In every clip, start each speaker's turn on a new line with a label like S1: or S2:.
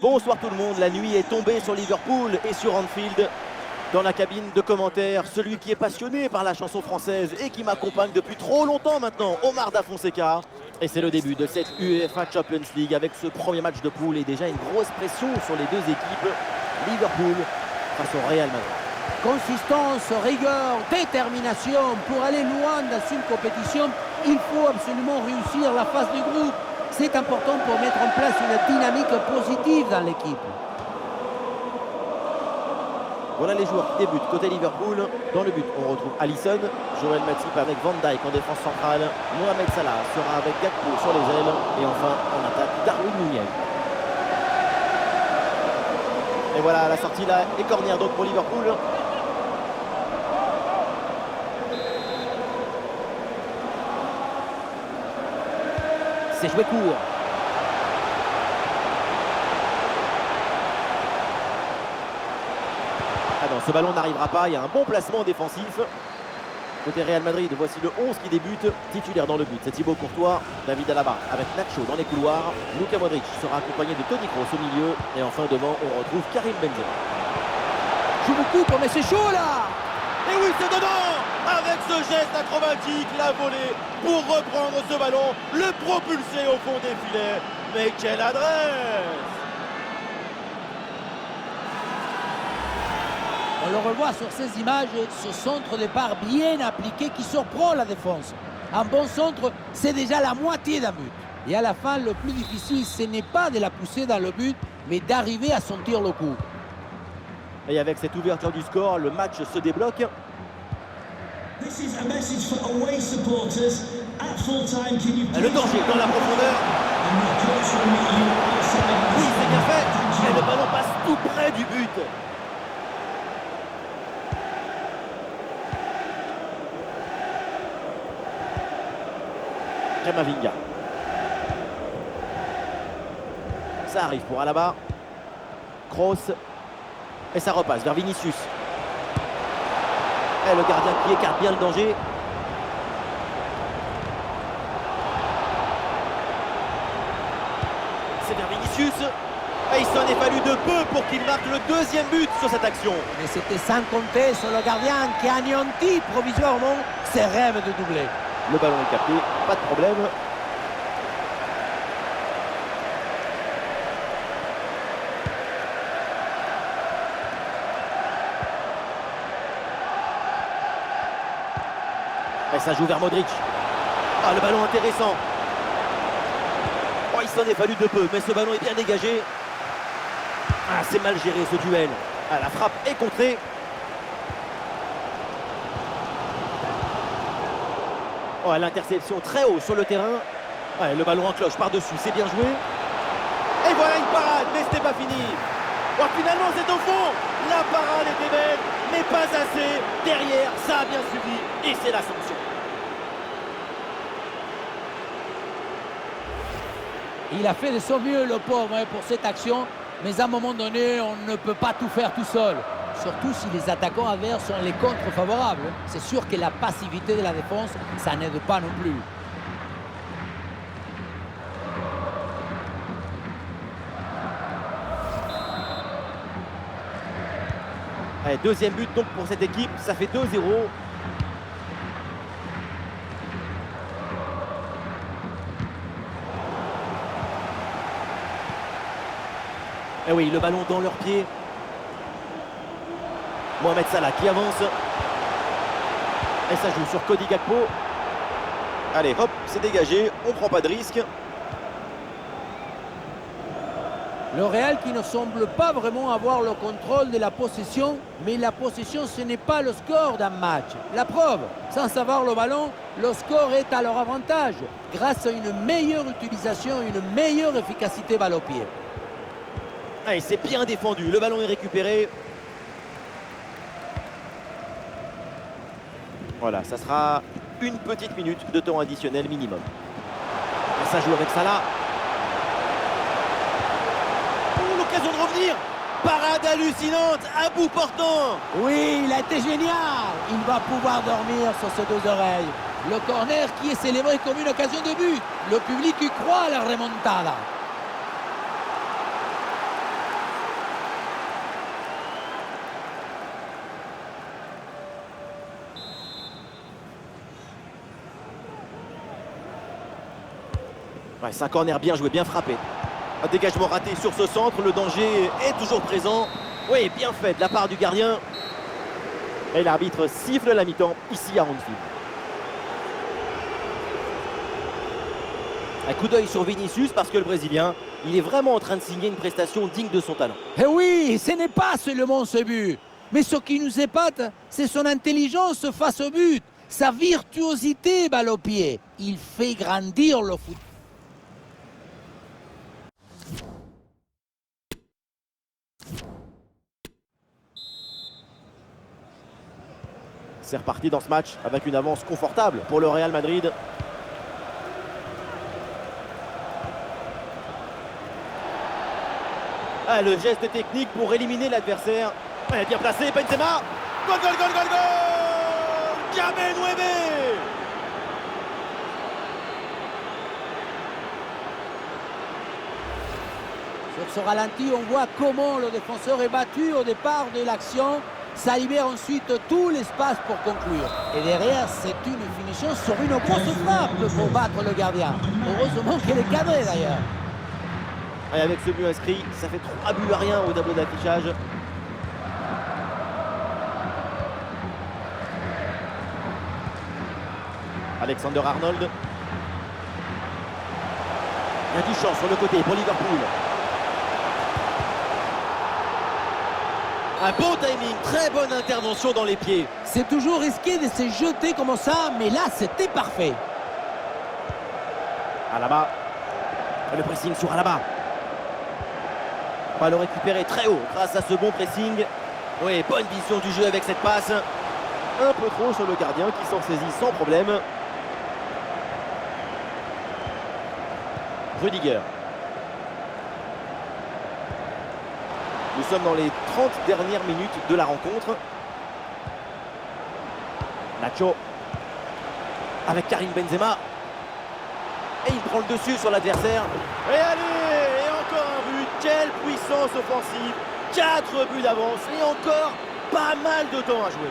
S1: Bonsoir tout le monde, la nuit est tombée sur Liverpool et sur Anfield. Dans la cabine de commentaires, celui qui est passionné par la chanson française et qui m'accompagne depuis trop longtemps maintenant, Omar Da Fonseca. Et c'est le début de cette UEFA Champions League avec ce premier match de poule et déjà une grosse pression sur les deux équipes. Liverpool face au Real Madrid.
S2: Consistance, rigueur, détermination. Pour aller loin dans une compétition, il faut absolument réussir la phase de groupe. C'est important pour mettre en place une dynamique positive dans l'équipe.
S1: Voilà les joueurs qui débutent côté Liverpool. Dans le but, on retrouve Alisson, Joel Matip avec Van Dijk en défense centrale. Mohamed Salah sera avec Gakpo sur les ailes. Et enfin, en attaque, Darwin Nunez. Et voilà, la sortie là est cornière donc pour Liverpool. C'est joué court. Ah non, ce ballon n'arrivera pas, il y a un bon placement défensif. Côté Real Madrid, voici le 11 qui débute, titulaire dans le but. C'est Thibaut Courtois, David Alaba avec Nacho dans les couloirs. Luka Modric sera accompagné de Toni Kroos au milieu. Et enfin devant, on retrouve Karim Benzema.
S2: Joue beaucoup, mais c'est chaud là!
S1: Et oui, c'est dedans! Avec ce geste acrobatique, la volée pour reprendre ce ballon, le propulser au fond des filets. Mais quelle adresse!
S2: On le revoit sur ces images, ce centre de part bien appliqué qui surprend la défense. Un bon centre, c'est déjà la moitié d'un but. Et à la fin, le plus difficile, ce n'est pas de la pousser dans le but, mais d'arriver à sentir le coup.
S1: Et avec cette ouverture du score, le match se débloque.
S3: Le
S1: danger dans la profondeur. Oui, c'est bien fait. Et le ballon passe tout près du but. Camavinga. Ça arrive pour Alaba. Kroos. Et ça repasse vers Vinicius. Et le gardien qui écarte bien le danger. C'est vers Vinicius. Et il s'en est fallu de peu pour qu'il marque le deuxième but sur cette action.
S2: Mais c'était sans compter sur le gardien qui a anéanti provisoirement ses rêves de doubler.
S1: Le ballon est capté, pas de problème. Et ça joue vers Modric. Ah, le ballon intéressant. Oh, il s'en est fallu de peu, mais ce ballon est bien dégagé. Ah, c'est mal géré ce duel. Ah, la frappe est contrée. Oh, l'interception très haut sur le terrain. Ouais, le ballon en cloche par-dessus, c'est bien joué. Et voilà une parade, mais c'était pas fini. Oh, finalement, c'est au fond. La parade était belle, mais pas assez. Derrière, ça a bien suivi. Et c'est la sanction.
S2: Il a fait de son mieux, le pauvre, pour cette action. Mais à un moment donné, on ne peut pas tout faire tout seul. Surtout si les attaquants adverses sont les contre favorables. C'est sûr que la passivité de la défense, ça n'aide pas non plus.
S1: Allez, deuxième but donc pour cette équipe, ça fait 2-0. Et oui, le ballon dans leurs pieds. Mohamed Salah qui avance. Et ça joue sur Cody Gakpo. Allez, hop, c'est dégagé. On prend pas de risque.
S2: Le Real qui ne semble pas vraiment avoir le contrôle de la possession, mais la possession, ce n'est pas le score d'un match. La preuve, sans avoir le ballon, le score est à leur avantage, grâce à une meilleure utilisation, une meilleure efficacité balle au pied.
S1: Allez, c'est bien défendu. Le ballon est récupéré. Voilà, ça sera une petite minute de temps additionnel minimum. Et ça joue avec Salah. Oh, l'occasion de revenir. Parade hallucinante, à bout portant.
S2: Oui, il a été génial. Il va pouvoir dormir sur ses deux oreilles. Le corner qui est célébré comme une occasion de but. Le public y croit à la remontada.
S1: Ouais, c'est un corner bien joué, bien frappé. Un dégagement raté sur ce centre, le danger est toujours présent. Oui, bien fait de la part du gardien. Et l'arbitre siffle la mi-temps ici à Anfield. Un coup d'œil sur Vinicius parce que le Brésilien, il est vraiment en train de signer une prestation digne de son talent.
S2: Et oui, ce n'est pas seulement ce but. Mais ce qui nous épate, c'est son intelligence face au but. Sa virtuosité balle au pied. Il fait grandir le foot.
S1: C'est reparti dans ce match avec une avance confortable pour le Real Madrid. Ah, le geste technique pour éliminer l'adversaire. Bien placé, Benzema. Goal, goal, goal, goal, goal. Jamais nueve.
S2: Sur ce ralenti, on voit comment le défenseur est battu au départ de l'action. Ça libère ensuite tout l'espace pour conclure. Et derrière, c'est une finition sur une grosse frappe pour battre le gardien. Heureusement qu'elle est cadrée d'ailleurs.
S1: Et avec ce but inscrit, ça fait 3 buts à rien au tableau d'affichage. Alexander Arnold. Il y a du champ sur le côté pour Liverpool. Un bon timing, très bonne intervention dans les pieds.
S2: C'est toujours risqué de se jeter comme ça, mais là, c'était parfait.
S1: Alaba. Le pressing sur Alaba. On va le récupérer très haut grâce à ce bon pressing. Oui, bonne vision du jeu avec cette passe. Un peu trop sur le gardien qui s'en saisit sans problème. Rudiger. Nous sommes dans les 30 dernières minutes de la rencontre. Nacho. Avec Karim Benzema. Et il prend le dessus sur l'adversaire. Et allez! Et encore un but. Quelle puissance offensive. 4 buts d'avance. Et encore pas mal de temps à jouer.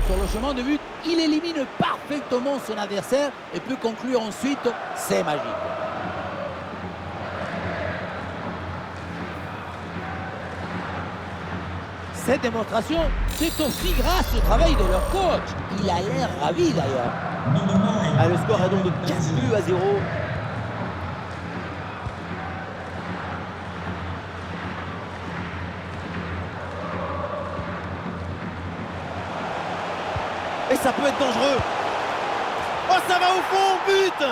S2: Sur le chemin de but, il élimine parfaitement son adversaire et peut conclure ensuite. C'est magique. Cette démonstration, c'est aussi grâce au travail de leur coach. Il a l'air ravi d'ailleurs.
S1: Ah, le score est donc de 4 buts à 0. Et ça peut être dangereux. Oh, ça va au fond, but!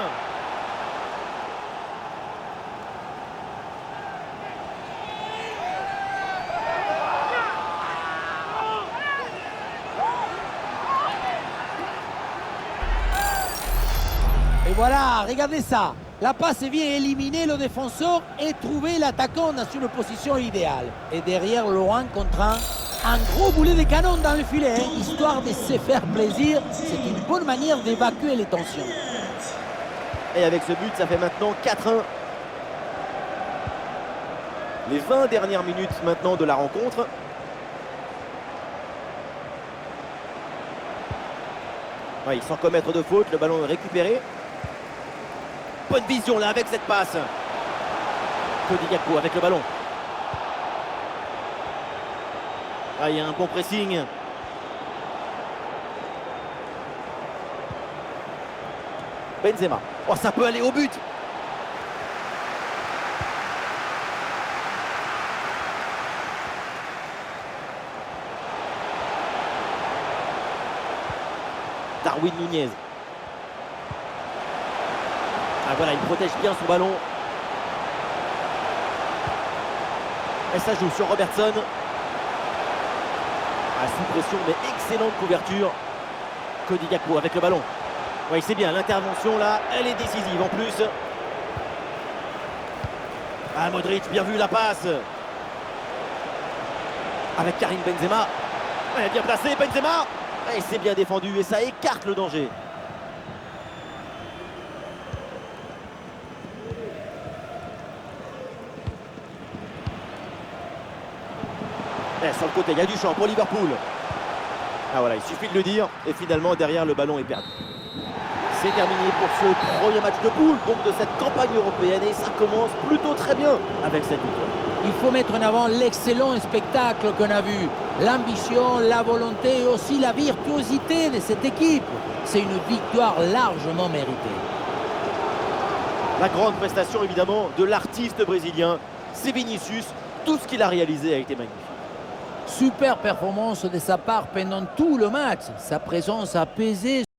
S2: Et voilà, regardez ça. La passe vient éliminer le défenseur et trouver l'attaquant dans une position idéale. Et derrière, loin contre un gros boulet de canon dans le filet, hein, histoire de se faire plaisir. C'est une bonne manière d'évacuer les tensions.
S1: Et avec ce but, ça fait maintenant 4-1. Les 20 dernières minutes maintenant de la rencontre. Ouais, sans commettre de faute, le ballon est récupéré. Bonne vision là avec cette passe. Cody Gakpo avec le ballon. Ah, il y a un bon pressing. Benzema. Oh, ça peut aller au but. Darwin Nunez. Ah voilà, il protège bien son ballon. Et ça joue sur Robertson. Ah, sous pression, mais excellente couverture. Cody Gakpo avec le ballon. Oui, c'est bien, l'intervention là, elle est décisive en plus. Ah, Modric, bien vu la passe. Avec Karim Benzema. Ouais, bien placé, Benzema. Et c'est bien défendu et ça écarte le danger. Et sur le côté, il y a du champ pour Liverpool. Ah voilà, il suffit de le dire. Et finalement, derrière, le ballon est perdu. C'est terminé pour ce premier match de poule donc de cette campagne européenne et ça commence plutôt très bien avec cette victoire.
S2: Il faut mettre en avant l'excellent spectacle qu'on a vu, l'ambition, la volonté et aussi la virtuosité de cette équipe. C'est une victoire largement méritée.
S1: La grande prestation évidemment de l'artiste brésilien, c'est Vinicius. Tout ce qu'il a réalisé a été magnifique.
S2: Super performance de sa part pendant tout le match. Sa présence a pesé